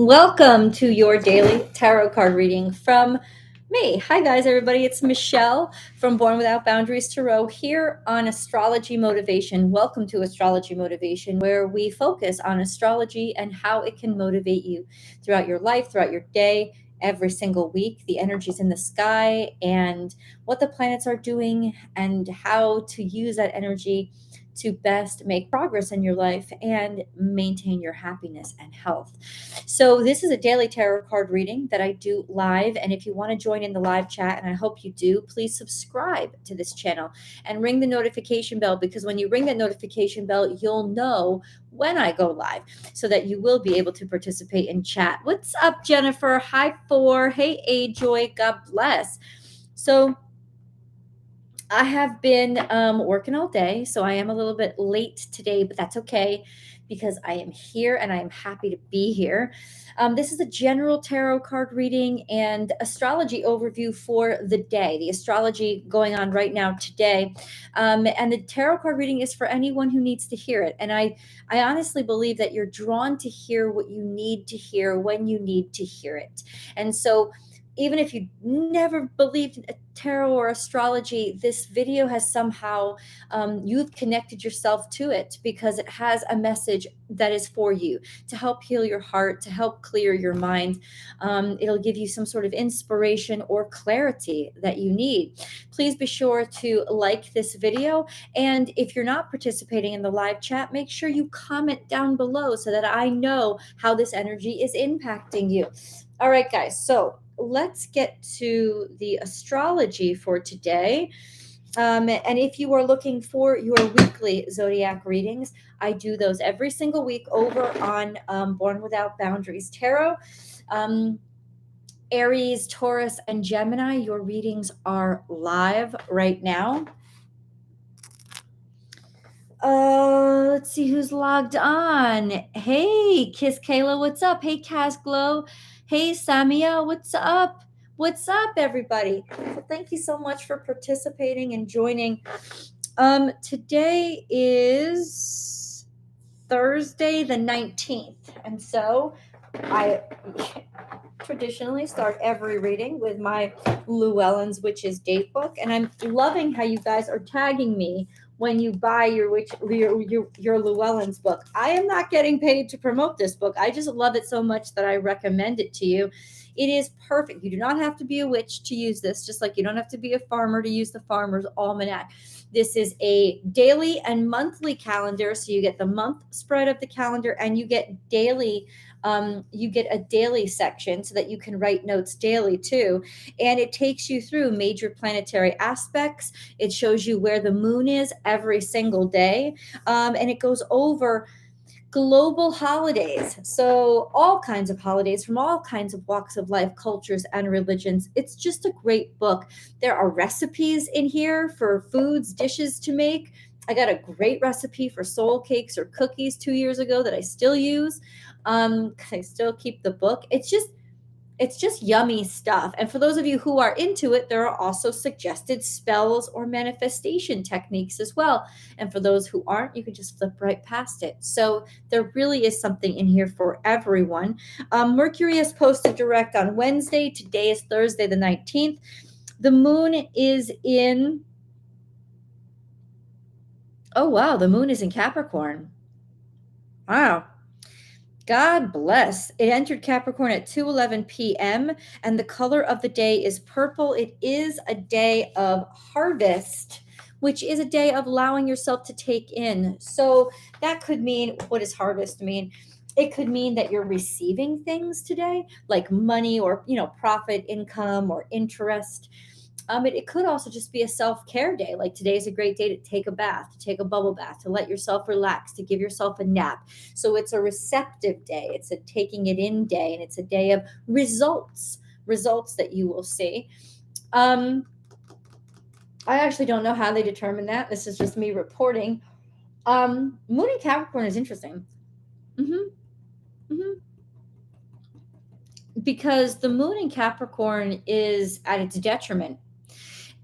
Welcome to your daily tarot card reading from me. Hi guys, everybody. It's Michelle from Born Without Boundaries Tarot here on Astrology Motivation. Welcome to Astrology Motivation, where we focus on astrology and how it can motivate you throughout your life, throughout your day, every single week, the energies in the sky and what the planets are doing and how to use that energy to best make progress in your life and maintain your happiness and health. So this is a daily tarot card reading that I do live. And if you want to join in the live chat, and I hope you do, please subscribe to this channel and ring the notification bell, because when you ring that notification bell, you'll know when I go live so that you will be able to participate in chat. What's up, Jennifer? Hi, Four. Hey, A-Joy. God bless. So I have been working all day, so I am a little bit late today, but that's okay because I am here and I am happy to be here. This is a general tarot card reading and astrology overview for the day, the astrology going on right now today. And the tarot card reading is for anyone who needs to hear it. And I honestly believe that you're drawn to hear what you need to hear when you need to hear it. And so even if you never believed in tarot or astrology, this video has somehow, you've connected yourself to it because it has a message that is for you to help heal your heart, to help clear your mind. It'll give you some sort of inspiration or clarity that you need. Please be sure to like this video. And if you're not participating in the live chat, make sure you comment down below so that I know how this energy is impacting you. All right, guys. So let's get to the astrology for today. And if you are looking for your weekly zodiac readings, I do those every single week over on Born Without Boundaries Tarot. Aries, Taurus, and Gemini, your readings are live right now. Let's see who's logged on. Hey, Kiss Kayla, what's up? Hey, Kaz Glow. Hey, Samia, what's up? What's up, everybody? So thank you so much for participating and joining. Today is Thursday the 19th, and so I traditionally start every reading with my Llewellyn's Witches Date Book, and I'm loving how you guys are tagging me when you buy your Llewellyn's book. I am not getting paid to promote this book. I just love it so much that I recommend it to you. It is perfect. You do not have to be a witch to use this, just like you don't have to be a farmer to use the Farmer's Almanac. This is a daily and monthly calendar, so you get the month spread of the calendar and you get daily. You get a daily section so that you can write notes daily too. And it takes you through major planetary aspects. It shows you where the moon is every single day. And it goes over global holidays. So all kinds of holidays from all kinds of walks of life, cultures, and religions. It's just a great book. There are recipes in here for foods, dishes to make. I got a great recipe for soul cakes or cookies 2 years ago that I still use. I still keep the book. It's just yummy stuff. And for those of you who are into it, there are also suggested spells or manifestation techniques as well. And for those who aren't, you can just flip right past it. So there really is something in here for everyone. Mercury is posted direct on Wednesday. Today is Thursday the 19th. The moon is in... Oh, wow. The moon is in Capricorn. Wow. God bless. It entered Capricorn at 2:11 p.m. and the color of the day is purple. It is a day of harvest, which is a day of allowing yourself to take in. So that could mean, what does harvest mean? It could mean that you're receiving things today, like money or, profit, income, or interest. It could also just be a self-care day. Like today's a great day to take a bath, to take a bubble bath, to let yourself relax, to give yourself a nap. So it's a receptive day. It's a taking it in day, and it's a day of results that you will see. I actually don't know how they determine that. This is just me reporting. Moon in Capricorn is interesting. Because the moon in Capricorn is at its detriment.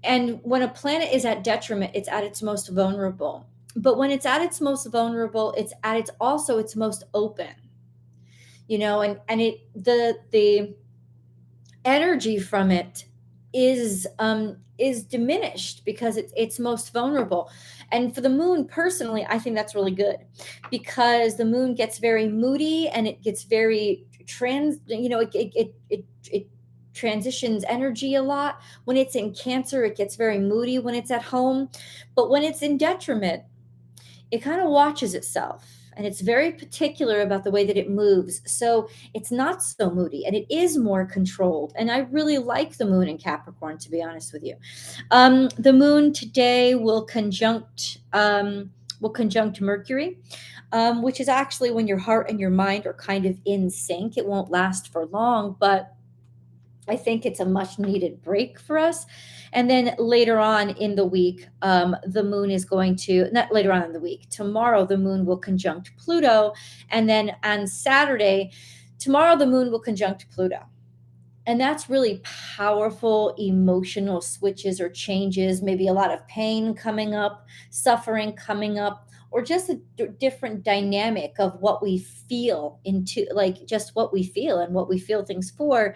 And when a planet is at detriment, it's at its most vulnerable. But when it's at its most vulnerable, it's at its most open. and the energy from it is diminished because it's most vulnerable. And for the moon, personally, I think that's really good, because the moon gets very moody, and it gets very it transitions energy a lot. When it's in Cancer, it gets very moody when it's at home, but when it's in detriment, it kind of watches itself, and it's very particular about the way that it moves. So it's not so moody, and it is more controlled. And I really like the moon in Capricorn, to be honest with you. The moon today will conjunct Mercury, which is actually when your heart and your mind are kind of in sync. It won't last for long, but I think it's a much needed break for us. And then later on in the week, the moon is going to, not later on in the week, tomorrow, the moon will conjunct Pluto. And then on Saturday, tomorrow, the moon will conjunct Pluto. And that's really powerful emotional switches or changes, maybe a lot of pain coming up, suffering coming up, or just a different dynamic of what we feel into, like just what we feel and what we feel things for.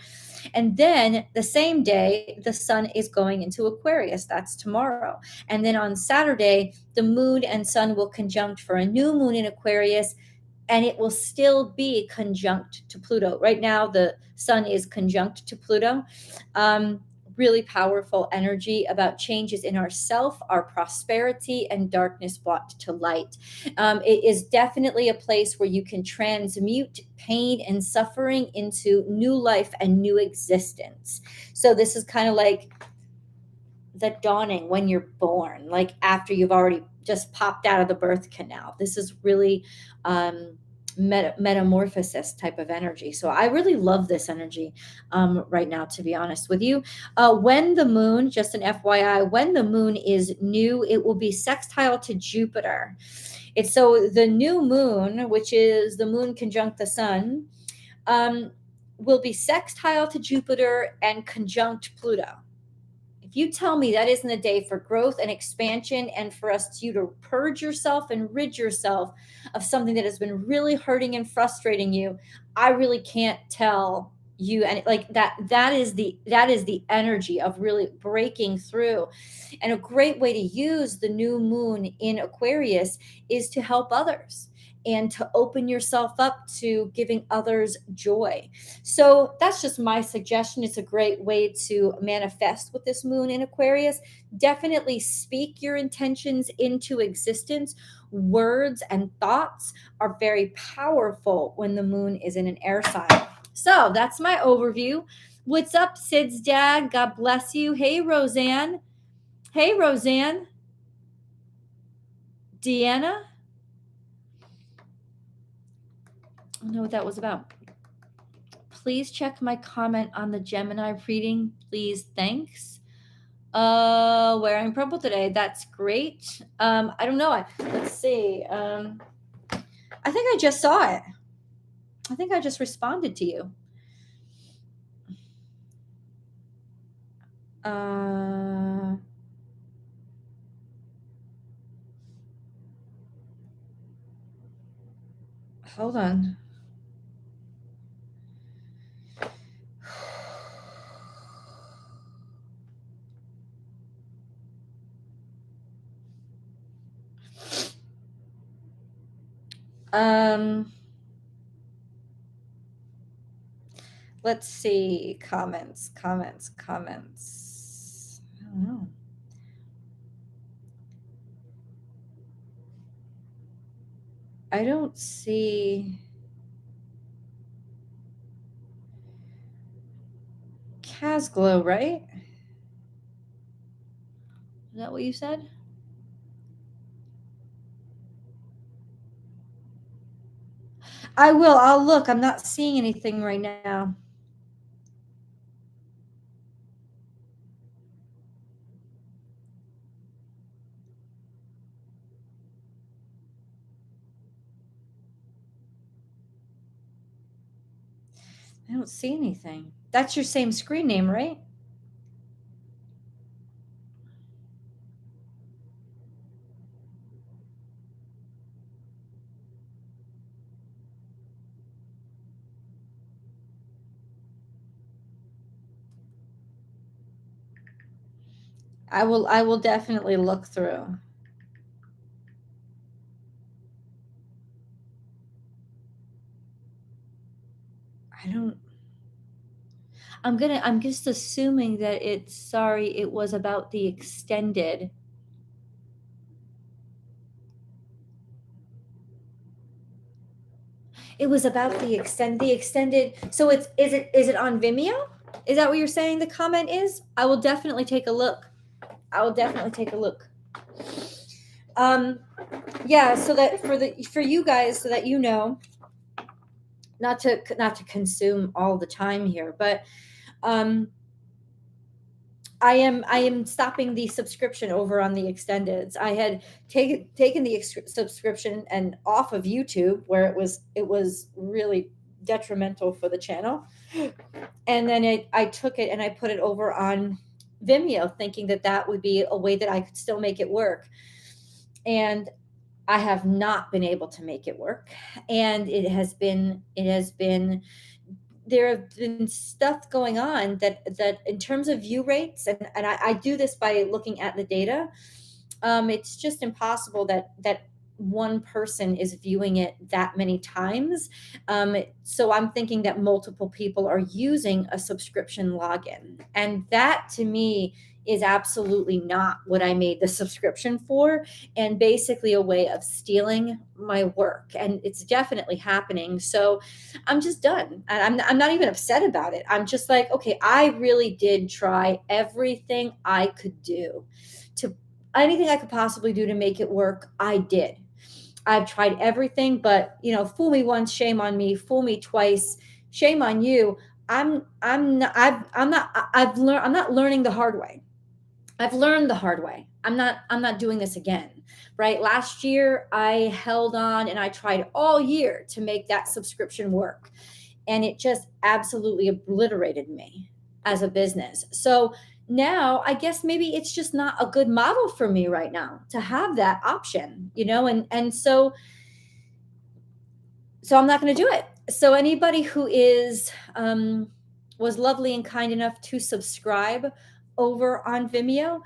And then the same day, the sun is going into Aquarius. That's tomorrow. And then on Saturday, the moon and sun will conjunct for a new moon in Aquarius, and it will still be conjunct to Pluto. Right now, the sun is conjunct to Pluto. Really powerful energy about changes in ourself, our prosperity, and darkness brought to light. It is definitely a place where you can transmute pain and suffering into new life and new existence. So this is kind of like the dawning when you're born, like after you've already just popped out of the birth canal. This is really metamorphosis type of energy. So I really love this energy right now, to be honest with you. When the moon, just an FYI, when the moon is new, it will be sextile to Jupiter. It's so the new moon, which is the moon conjunct the sun, will be sextile to Jupiter and conjunct Pluto. If you tell me that isn't a day for growth and expansion, and for you to purge yourself and rid yourself of something that has been really hurting and frustrating you, I really can't tell you. And like that is the energy of really breaking through. And a great way to use the new moon in Aquarius is to help others and to open yourself up to giving others joy. So that's just my suggestion. It's a great way to manifest with this moon in Aquarius. Definitely speak your intentions into existence. Words and thoughts are very powerful when the moon is in an air sign. So that's my overview. What's up, Sid's dad? God bless you. Hey, Roseanne. Hey, Roseanne. Deanna. I don't know what that was about. Please check my comment on the Gemini reading, please. Thanks. Wearing purple today. That's great. I don't know. Let's see. I think I just saw it. I think I just responded to you. Hold on. Let's see. Comments. I don't know. I don't see Casglow, right? Is that what you said? I will. I'll look. I'm not seeing anything right now. I don't see anything. That's your same screen name, right? I will definitely look through. I don't I'm just assuming that it's sorry, it was about the extended. It was about the extended. So is it on Vimeo? Is that what you're saying the comment is? I will definitely take a look. I will definitely take a look. Um yeah, so that for you guys, so that you know, not to consume all the time here, but um I am stopping the subscription over on the extendeds. I had taken the subscription and off of YouTube, where it was really detrimental for the channel, and then I took it and I put it over on Vimeo, thinking that that would be a way that I could still make it work. And I have not been able to make it work, and it has been there have been stuff going on that in terms of view rates, and I do this by looking at the data. It's just impossible that one person is viewing it that many times. So I'm thinking that multiple people are using a subscription login, and that to me is absolutely not what I made the subscription for, and basically a way of stealing my work. And it's definitely happening. So I'm just done. And I'm not even upset about it. I'm just like, okay, I really did try everything I could do, to anything I could possibly do to make it work. I did. I've tried everything, but fool me once, shame on me. Fool me twice, shame on you. I've learned. I'm not learning the hard way. I've learned the hard way. I'm not doing this again. Right? Last year I held on and I tried all year to make that subscription work, and it just absolutely obliterated me as a business. So now I guess maybe it's just not a good model for me right now to have that option, and so I'm not going to do it. So anybody who is was lovely and kind enough to subscribe over on Vimeo,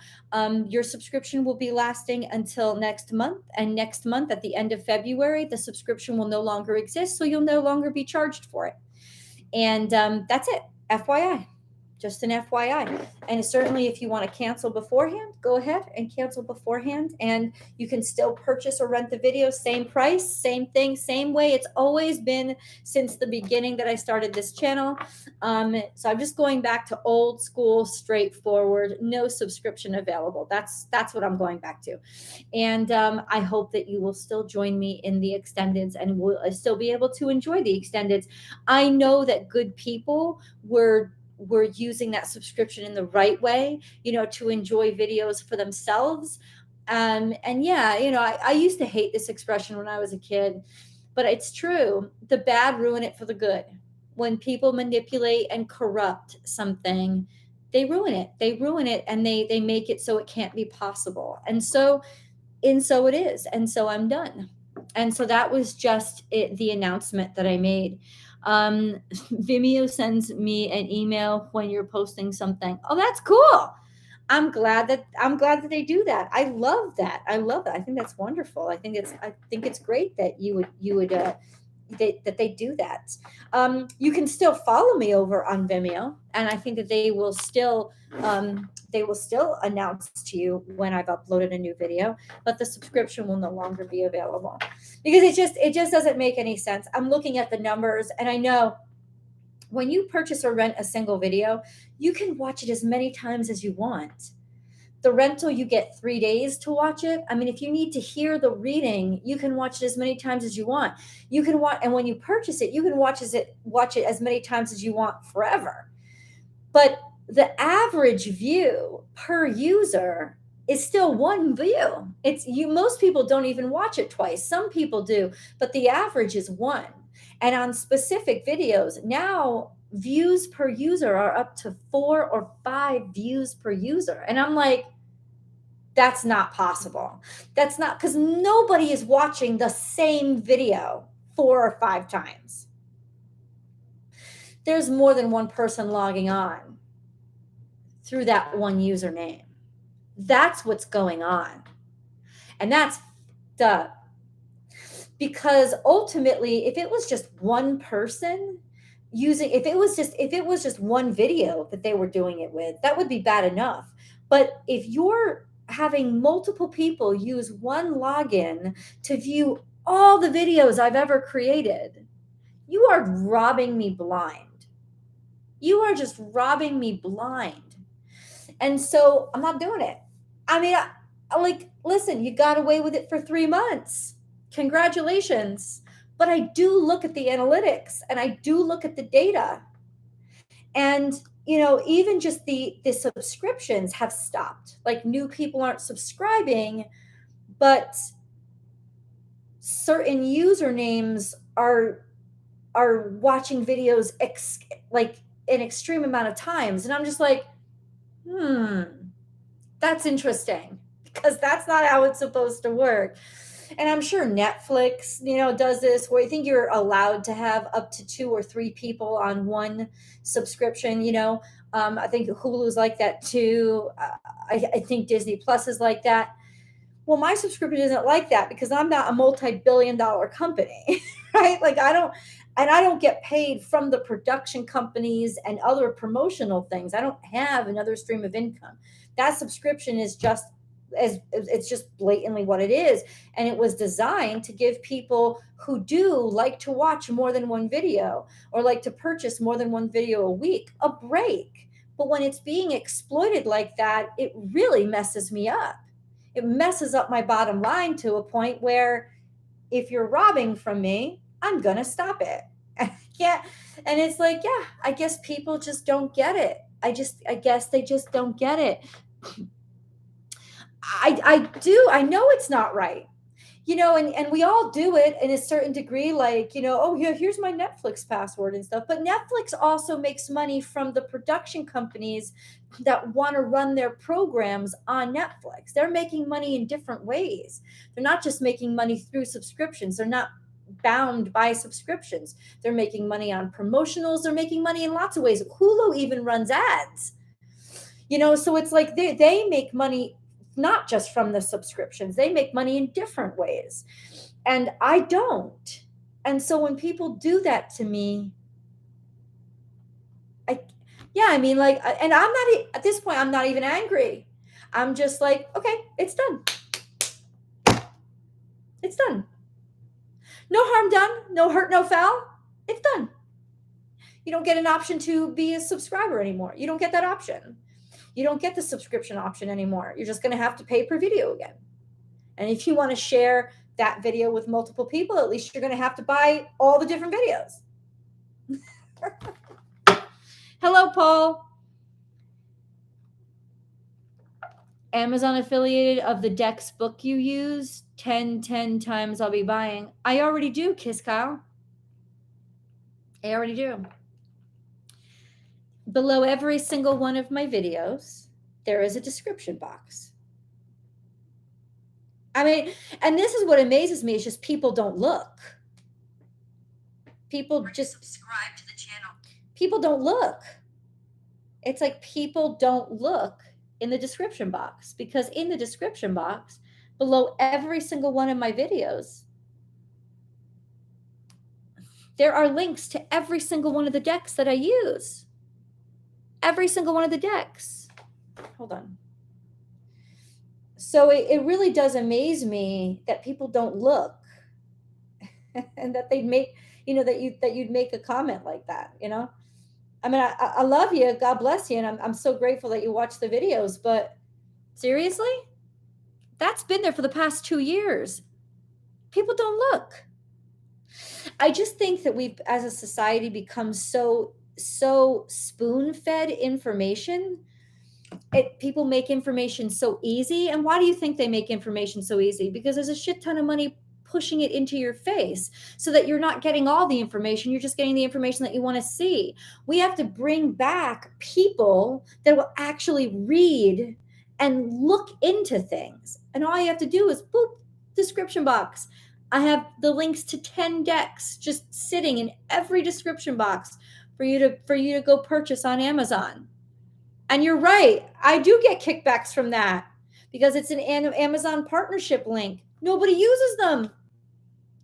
your subscription will be lasting until next month. And next month, at the end of February, the subscription will no longer exist, so you'll no longer be charged for it. And that's it. FYI. Just an FYI. And certainly, if you want to cancel beforehand, go ahead and cancel beforehand. And you can still purchase or rent the video, same price, same thing, same way it's always been since the beginning that I started this channel. So I'm just going back to old school, straightforward, no subscription available. That's what I'm going back to. And I hope that you will still join me in the extendeds and will still be able to enjoy the extendeds. I know that good people were using that subscription in the right way, to enjoy videos for themselves. And yeah, I used to hate this expression when I was a kid, but it's true. The bad ruin it for the good. When people manipulate and corrupt something, they ruin it. They ruin it, and they make it so it can't be possible. And so it is. And so I'm done. And so that was just the announcement that I made. Vimeo sends me an email when you're posting something. Oh, that's cool. I'm glad that they do that. I love that. I love that. I think that's wonderful. I think it's great that that they do that. You can still follow me over on Vimeo, and I think that they will still announce to you when I've uploaded a new video, but the subscription will no longer be available, because it just doesn't make any sense. I'm looking at the numbers, and I know when you purchase or rent a single video, you can watch it as many times as you want. The rental, you get 3 days to watch it. I mean, if you need to hear the reading, you can watch it as many times as you want. You can watch, and when you purchase it, you can watch it as many times as you want forever. But the average view per user is still one view. Most people don't even watch it twice. Some people do, but the average is one. And on specific videos, now views per user are up to 4 or 5 views per user. And I'm like, that's not possible. That's not, because nobody is watching the same video 4 or 5 times. There's more than one person logging on through that one username. That's what's going on. And that's the, because ultimately, if it was just one person using, if it was just one video that they were doing it with, that would be bad enough. But if you're having multiple people use one login to view all the videos I've ever created, you are robbing me blind. You are just robbing me blind. And so I'm not doing it. I mean, like, listen, you got away with it for 3 months. Congratulations. But I do look at the analytics and I do look at the data. And, even just the subscriptions have stopped. Like, new people aren't subscribing, but certain usernames are watching videos like an extreme amount of times. And I'm just like, that's interesting, because that's not how it's supposed to work. And I'm sure Netflix, does this, where I think you're allowed to have up to 2 or 3 people on one subscription. I think Hulu's like that too. I think Disney Plus is like that. Well, my subscription isn't like that, because I'm not a multi-billion-dollar company, right? Like, I don't get paid from the production companies and other promotional things. I don't have another stream of income. That subscription is just, it's just blatantly what it is. And it was designed to give people who do like to watch more than one video, or like to purchase more than one video a week, a break. But when it's being exploited like that, it really messes me up. It messes up my bottom line to a point where, if you're robbing from me, I'm going to stop it. Yeah. And it's like, yeah, I guess people just don't get it. I guess they just don't get it. I know it's not right. And we all do it in a certain degree, like, oh yeah, here's my Netflix password and stuff. But Netflix also makes money from the production companies that want to run their programs on Netflix. They're making money in different ways. They're not just making money through subscriptions. They're not bound by subscriptions. They're making money on promotionals. They're making money in lots of ways. Hulu even runs ads. So it's like they make money not just from the subscriptions. They make money in different ways. And I don't. And so when people do that to me, and I'm not, at this point, I'm not even angry. I'm just like, okay, it's done. It's done. No harm done, no hurt, no foul. It's done. You don't get an option to be a subscriber anymore. You don't get that option. You don't get the subscription option anymore. You're just going to have to pay per video again. And if you want to share that video with multiple people, at least you're going to have to buy all the different videos. Hello, Paul. Amazon affiliated of the Dex book you use, 10 times I'll be buying. I already do, Kiss Kyle. I already do. Below every single one of my videos, there is a description box. I mean, and this is what amazes me, is just people don't look. People just subscribe to the channel. People don't look. It's like people don't look in the description box, because in the description box, below every single one of my videos, there are links to every single one of the decks that I use. Every single one of the decks. Hold on. So it really does amaze me that people don't look, and that they'd make, that you'd make a comment like that, I mean, I love you. God bless you. And I'm so grateful that you watch the videos. But seriously, that's been there for the past 2 years. People don't look. I just think that we've, as a society, become so spoon-fed information. People make information so easy. And why do you think they make information so easy? Because there's a shit ton of money pushing it into your face, so that you're not getting all the information. You're just getting the information that you want to see. We have to bring back people that will actually read and look into things. And all you have to do is boop, description box. I have the links to 10 decks just sitting in every description box for you to go purchase on Amazon. And you're right, I do get kickbacks from that. because it's an Amazon partnership link. Nobody uses them.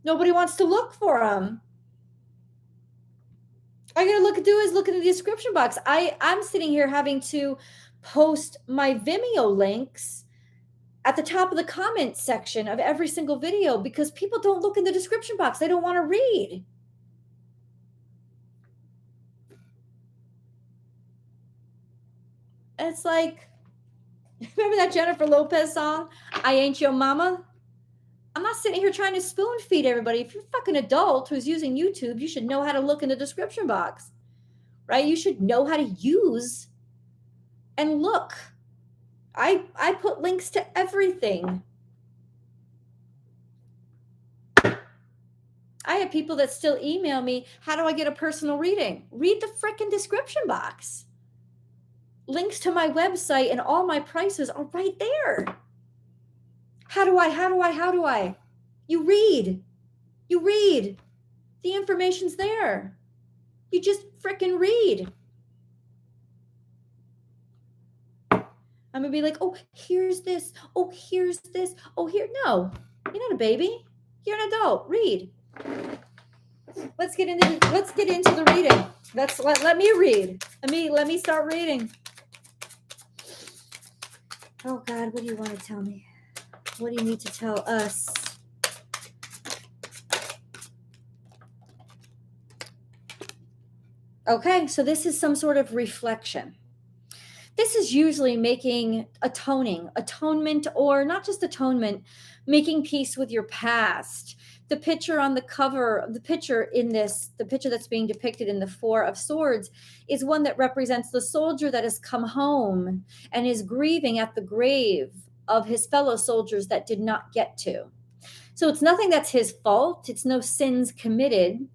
Nobody wants to look for them. All you gotta do is look in the description box. I'm sitting here having to post my Vimeo links at the top of the comment section of every single video because people don't look in the description box. They don't want to read. And it's like, remember that Jennifer Lopez song, I Ain't Your Mama? I'm not sitting here trying to spoon feed everybody. If you're a fucking adult who's using YouTube, you should know how to look in the description box, right? You should know how to use and look. I put links to everything. I have people that still email me, how do I get a personal reading? Read the frickin' description box. Links to my website and all my prices are right there. How do I? You read. The information's there. You just frickin' read. I'm gonna be like, oh, here's this. Oh, here's this. Oh, here. No, you're not a baby. You're an adult. Read. Let's get into the reading. Let me read. Let me start reading. Oh God, what do you want to tell me? What do you need to tell us? Okay, so this is some sort of reflection. This is usually making atonement, or not just atonement, making peace with your past. The picture on the cover, the picture that's being depicted in the Four of Swords is one that represents the soldier that has come home and is grieving at the grave of his fellow soldiers that did not get to. So it's nothing that's his fault. It's no sins committed.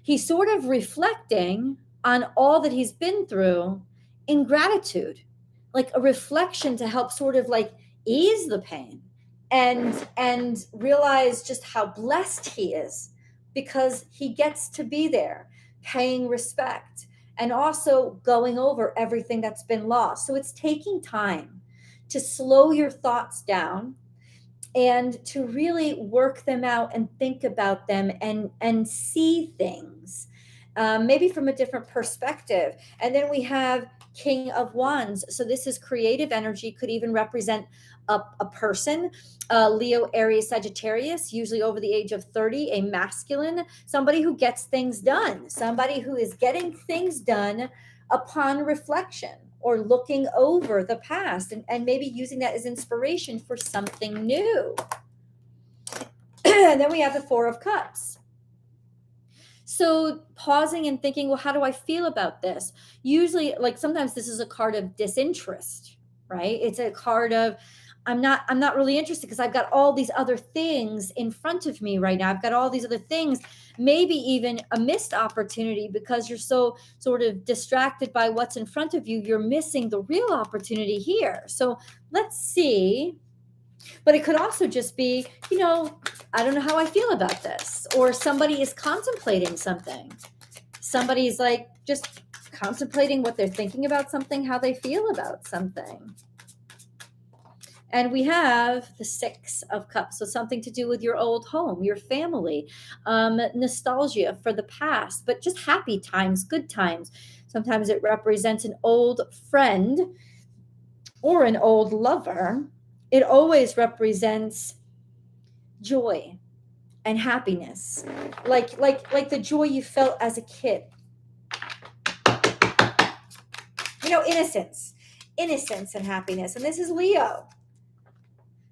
He's sort of reflecting on all that he's been through in gratitude, like a reflection to help sort of like ease the pain and realize just how blessed he is because he gets to be there paying respect and also going over everything that's been lost. So it's taking time to slow your thoughts down and to really work them out and think about them and see things maybe from a different perspective. And then we have King of Wands. So this is creative energy, could even represent a person, Leo, Aries, Sagittarius, usually over the age of 30, a masculine, somebody who gets things done, somebody who is getting things done upon reflection or looking over the past and maybe using that as inspiration for something new. And then we have the Four of Cups. So pausing and thinking, well, how do I feel about this? Usually, like sometimes this is a card of disinterest, right? It's a card of, I'm not really interested because I've got all these other things in front of me right now. I've got all these other things, maybe even a missed opportunity because you're so sort of distracted by what's in front of you. You're missing the real opportunity here. So let's see. But it could also just be, I don't know how I feel about this. Or somebody is contemplating something. Somebody's like just contemplating what they're thinking about something, how they feel about something. And we have the Six of Cups. So something to do with your old home, your family, nostalgia for the past, but just happy times, good times. Sometimes it represents an old friend or an old lover. It always represents joy and happiness, like the joy you felt as a kid. Innocence and happiness. And this is Leo.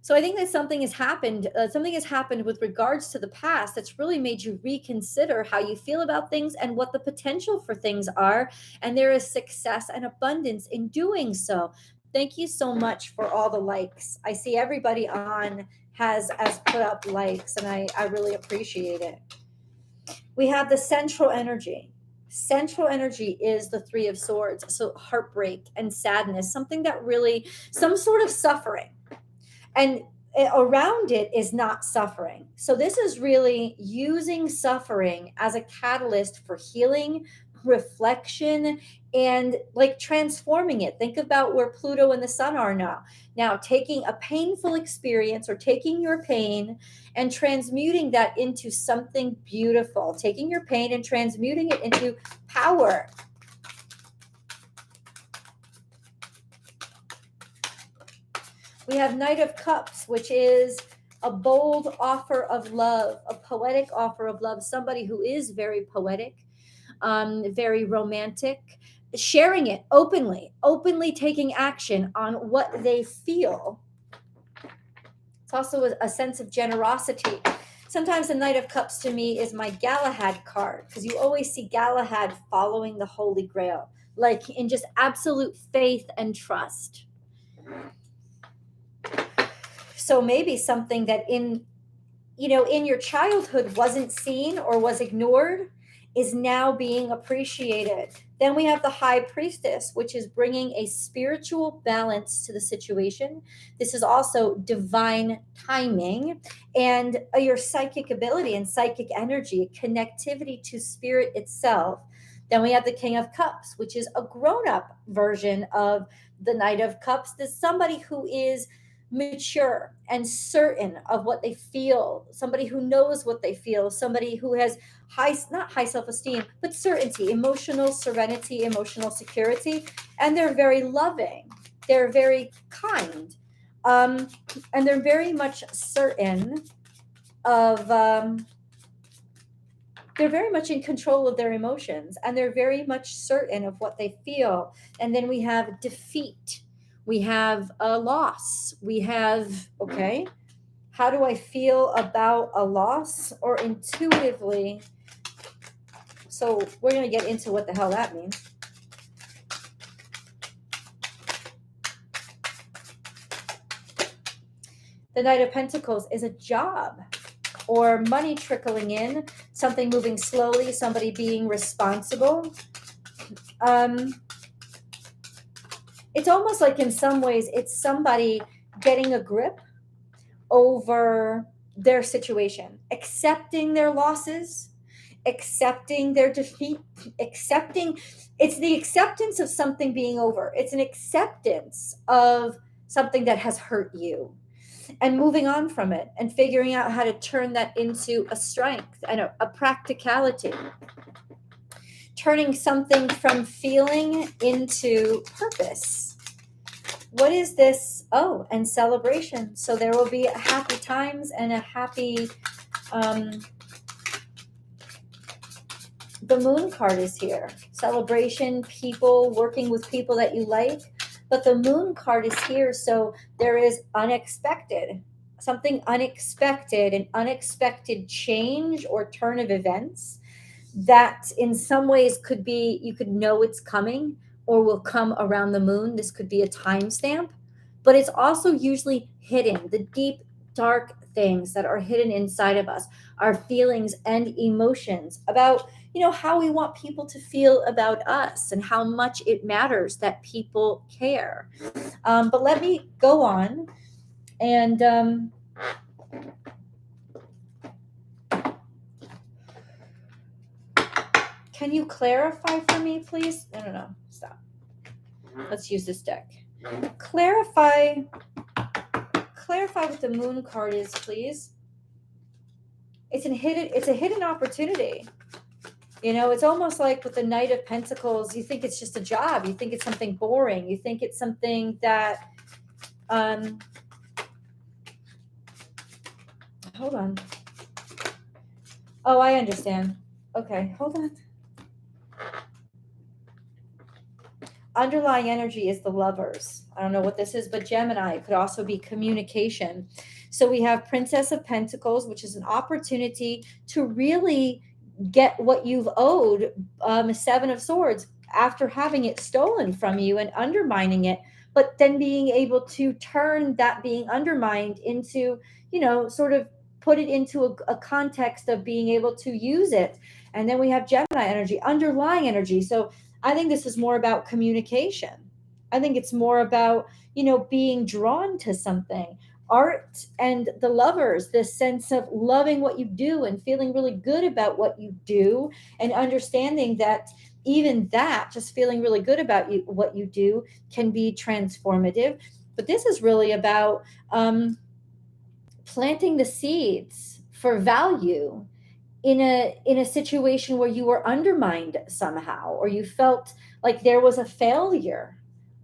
So I think that something has happened with regards to the past that's really made you reconsider how you feel about things and what the potential for things are. And there is success and abundance in doing so. Thank you so much for all the likes. I see everybody on has put up likes, and I really appreciate it. We have the central energy. Central energy is the Three of Swords. So heartbreak and sadness, something that really, some sort of suffering. And around it is not suffering. So this is really using suffering as a catalyst for healing, reflection, and like transforming it. Think about where Pluto and the sun are now. Now, taking a painful experience or taking your pain and transmuting that into something beautiful, taking your pain and transmuting it into power. We have Knight of Cups, which is a bold offer of love, a poetic offer of love, somebody who is very poetic, very romantic, sharing it openly taking action on what they feel. It's also a sense of generosity. Sometimes the Knight of Cups to me is my Galahad card, because you always see Galahad following the Holy Grail, like in just absolute faith and trust. So maybe something that in your childhood wasn't seen or was ignored is now being appreciated. Then we have the High Priestess, which is bringing a spiritual balance to the situation. This is also divine timing and your psychic ability and psychic energy, connectivity to spirit itself. Then we have the King of Cups, which is a grown-up version of the Knight of Cups. There's somebody who is mature and certain of what they feel, somebody who knows what they feel, somebody who has not high self-esteem, but certainty, emotional serenity, emotional security, and they're very loving, they're very kind, and they're very much certain of they're very much in control of their emotions, and they're very much certain of what they feel. And then we have defeat, we have a loss, we have, okay, how do I feel about a loss? Or intuitively, so we're going to get into what the hell that means. The Knight of Pentacles is a job or money trickling in, something moving slowly, somebody being responsible. It's almost like in some ways it's somebody getting a grip over their situation, accepting their losses, accepting their defeat, it's the acceptance of something being over. It's an acceptance of something that has hurt you and moving on from it and figuring out how to turn that into a strength and a practicality. Turning something from feeling into purpose. What is this? Oh, and celebration. So there will be happy times and a happy, the Moon card is here. Celebration, people, working with people that you like. But the Moon card is here, so there is unexpected, something unexpected, an unexpected change or turn of events that in some ways could be, you could know it's coming or will come around the moon. This could be a timestamp, but it's also usually hidden. The deep, dark things that are hidden inside of us, our feelings and emotions about, how we want people to feel about us and how much it matters that people care. But let me go on and can you clarify for me, please? No, stop. Let's use this deck. Clarify what the Moon card is, please. It's a hidden opportunity. It's almost like with the Knight of Pentacles, you think it's just a job. You think it's something boring. You think it's something that, hold on. Oh, I understand. Okay, hold on. Underlying energy is the Lovers. I don't know what this is, but Gemini, it could also be communication. So we have Princess of Pentacles, which is an opportunity to really get what you've owed, Seven of Swords, after having it stolen from you and undermining it, but then being able to turn that being undermined into, sort of put it into a context of being able to use it. And then we have Gemini energy, underlying energy. So I think this is more about communication. I think it's more about, being drawn to something. Art and the Lovers, this sense of loving what you do and feeling really good about what you do and understanding that, even that, just feeling really good about what you do, can be transformative. But this is really about planting the seeds for value in a situation where you were undermined somehow, or you felt like there was a failure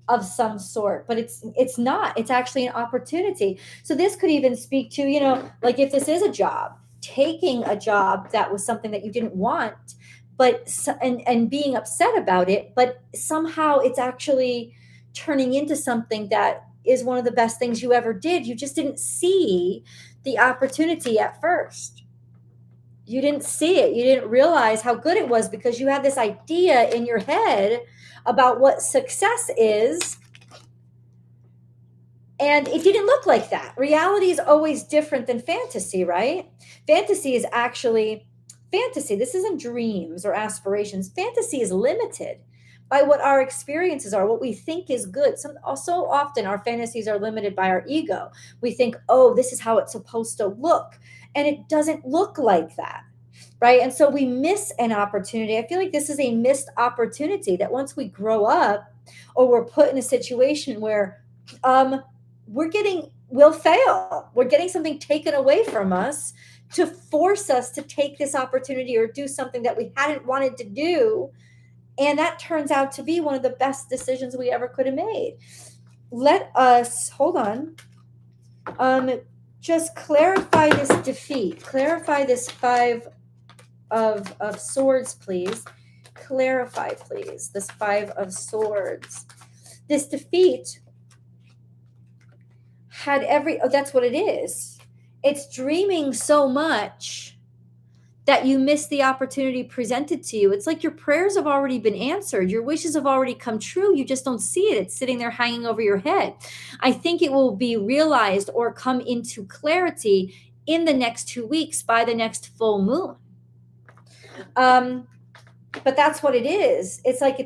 of some sort. But it's not, it's actually an opportunity. So this could even speak to, like if this is a job, taking a job that was something that you didn't want, but and being upset about it, but somehow it's actually turning into something that is one of the best things you ever did. You just didn't see the opportunity at first. You didn't see it. You didn't realize how good it was because you had this idea in your head about what success is. And it didn't look like that. Reality is always different than fantasy, right? Fantasy is actually fantasy. This isn't dreams or aspirations. Fantasy is limited by what our experiences are, what we think is good. So often our fantasies are limited by our ego. We think, oh, this is how it's supposed to look. And it doesn't look like that, right? And so we miss an opportunity. I feel like this is a missed opportunity that once we grow up, or we're put in a situation where we'll fail. We're getting something taken away from us to force us to take this opportunity or do something that we hadn't wanted to do. And that turns out to be one of the best decisions we ever could have made. Let us, hold on, just clarify this defeat. Clarify this 5 of swords, please. Clarify, please, this 5 of swords. This defeat had that's what it is. It's dreaming so much that you miss the opportunity presented to you. It's like your prayers have already been answered. Your wishes have already come true. You just don't see it. It's sitting there hanging over your head. I think it will be realized or come into clarity in the next 2 weeks by the next full moon. But that's what it is. It's like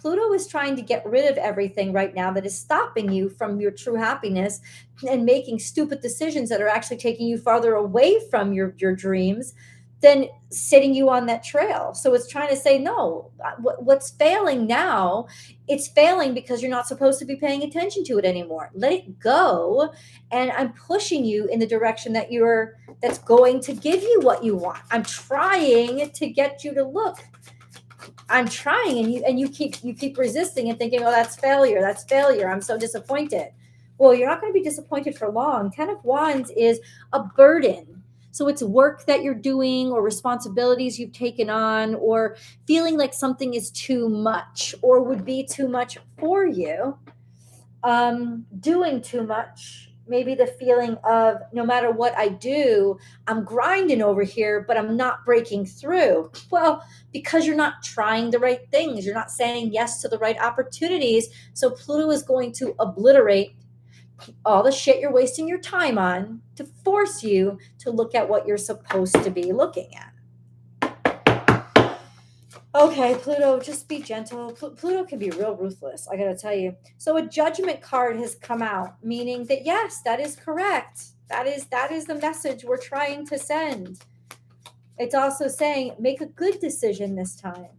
Pluto is trying to get rid of everything right now that is stopping you from your true happiness and making stupid decisions that are actually taking you farther away from your dreams than setting you on that trail. So it's trying to say, no, what's failing now, it's failing because you're not supposed to be paying attention to it anymore. Let it go. And I'm pushing you in the direction that's going to give you what you want. I'm trying to get you to look. I'm trying, and you keep resisting and thinking, oh, that's failure. I'm so disappointed. Well, you're not going to be disappointed for long. 10 of Wands is a burden. So it's work that you're doing or responsibilities you've taken on or feeling like something is too much or would be too much for you. Doing too much. Maybe the feeling of no matter what I do, I'm grinding over here, but I'm not breaking through. Well, because you're not trying the right things. You're not saying yes to the right opportunities. So Pluto is going to obliterate all the shit you're wasting your time on to force you to look at what you're supposed to be looking at. Okay, Pluto, just be gentle. Pluto can be real ruthless, I gotta tell you. So a judgment card has come out, meaning that yes, that is correct. That is the message we're trying to send. It's also saying make a good decision this time.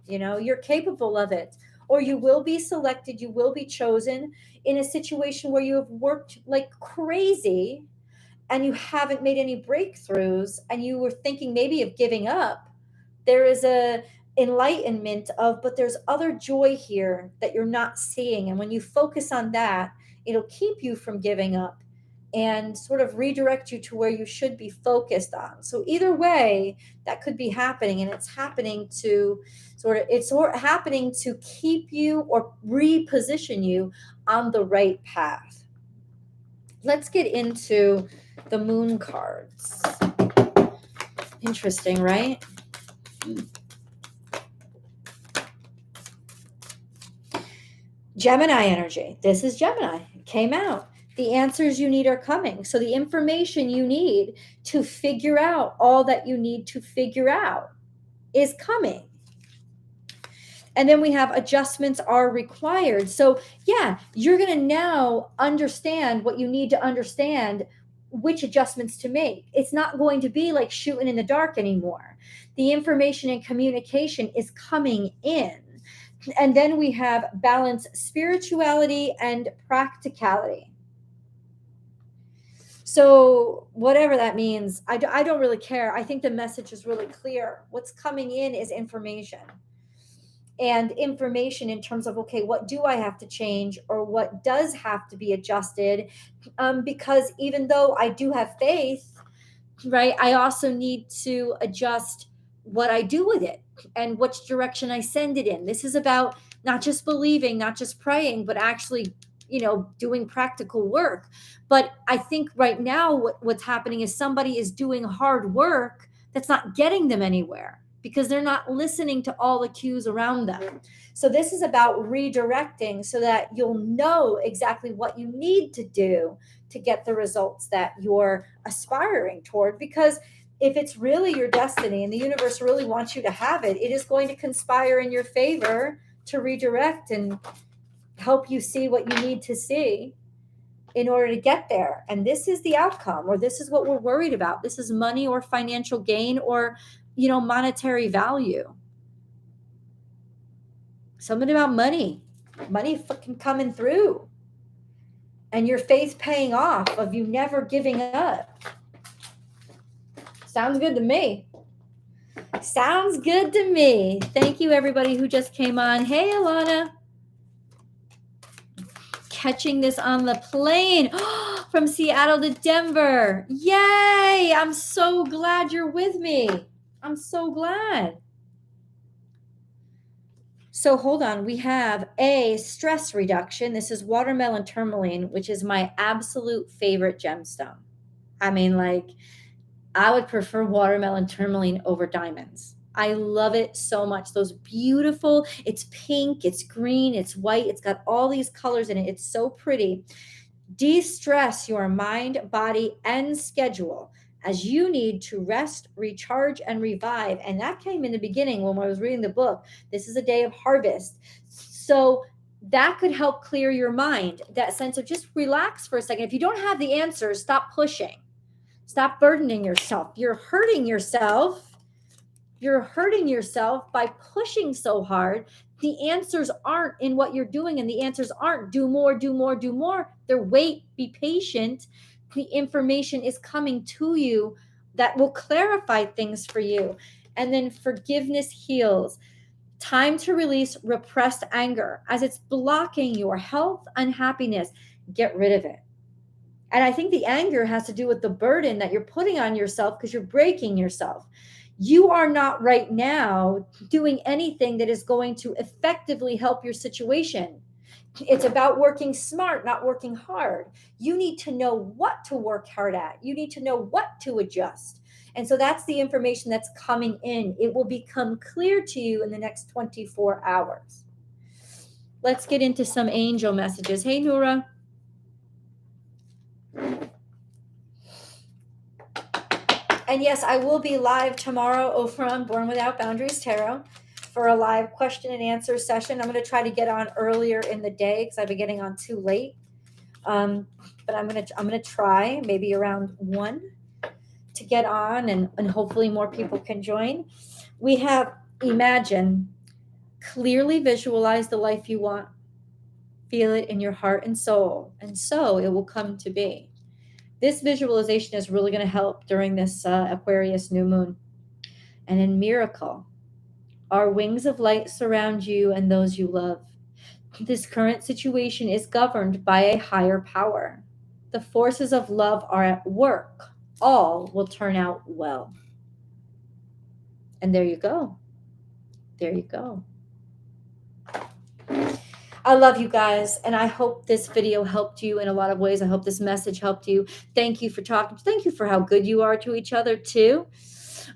You're capable of it. Or you will be selected, you will be chosen in a situation where you have worked like crazy and you haven't made any breakthroughs and you were thinking maybe of giving up. There is a enlightenment but there's other joy here that you're not seeing. And when you focus on that, it'll keep you from giving up and sort of redirect you to where you should be focused on. So either way, that could be happening, and it's happening to happening to keep you or reposition you on the right path. Let's get into the moon cards. Interesting, right? Gemini energy. This is Gemini. It came out. The answers you need are coming. So the information you need to figure out all that you need to figure out is coming. And then we have adjustments are required. So yeah, you're going to now understand what you need to understand which adjustments to make. It's not going to be like shooting in the dark anymore. The information and communication is coming in. And then we have balance spirituality and practicality. So whatever that means, I don't really care. I think the message is really clear. What's coming in is information. And information in terms of, okay, what do I have to change, or what does have to be adjusted? Because even though I do have faith, right, I also need to adjust what I do with it and which direction I send it in. This is about not just believing, not just praying, but actually, doing practical work. But I think right now what's happening is somebody is doing hard work that's not getting them anywhere, because they're not listening to all the cues around them. So this is about redirecting so that you'll know exactly what you need to do to get the results that you're aspiring toward. Because if it's really your destiny and the universe really wants you to have it, it is going to conspire in your favor to redirect and help you see what you need to see in order to get there. And this is the outcome, or this is what we're worried about. This is money or financial gain or, monetary value. Something about money fucking coming through, and your faith paying off of you never giving up. Sounds good to me. Sounds good to me. Thank you, everybody who just came on. Hey, Alana. Catching this on the plane from Seattle to Denver. Yay! I'm so glad you're with me. I'm so glad. So hold on. We have a stress reduction. This is watermelon tourmaline, which is my absolute favorite gemstone. I mean, I would prefer watermelon tourmaline over diamonds. I love it so much. Those beautiful, it's pink, it's green, it's white. It's got all these colors in it. It's so pretty. De-stress your mind, body, and schedule, as you need to rest, recharge, and revive. And that came in the beginning when I was reading the book. This is a day of harvest. So that could help clear your mind, that sense of just relax for a second. If you don't have the answers, stop pushing. Stop burdening yourself. You're hurting yourself. You're hurting yourself by pushing so hard. The answers aren't in what you're doing, and the answers aren't do more, do more, do more. They're wait, be patient. The information is coming to you that will clarify things for you. And then forgiveness heals. Time to release repressed anger as it's blocking your health and happiness. Get rid of it. And I think the anger has to do with the burden that you're putting on yourself because you're breaking yourself. You are not right now doing anything that is going to effectively help your situation. It's about working smart, not working hard. You need to know what to work hard at. You need to know what to adjust. And so that's the information that's coming in. It will become clear to you in the next 24 hours. Let's get into some angel messages. Hey, Noura. And yes, I will be live tomorrow over on Born Without Boundaries Tarot for a live question and answer session. I'm going to try to get on earlier in the day because I've been getting on too late. But I'm going to try maybe around 1 to get on, and hopefully more people can join. We have imagine, clearly visualize the life you want. Feel it in your heart and soul, and so it will come to be. This visualization is really going to help during this Aquarius new moon. And in miracle, our wings of light surround you and those you love. This current situation is governed by a higher power. The forces of love are at work. All will turn out well. And there you go. There you go. I love you guys, and I hope this video helped you in a lot of ways. I hope this message helped you. Thank you for talking. Thank you for how good you are to each other too.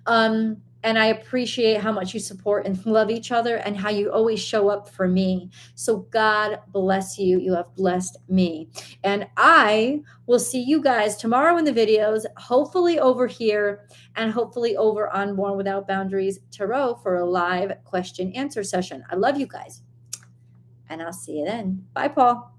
And I appreciate how much you support and love each other and how you always show up for me. So God bless you. You have blessed me. And I will see you guys tomorrow in the videos, hopefully over here and hopefully over on Born Without Boundaries Tarot for a live question answer session. I love you guys. And I'll see you then. Bye, Paul.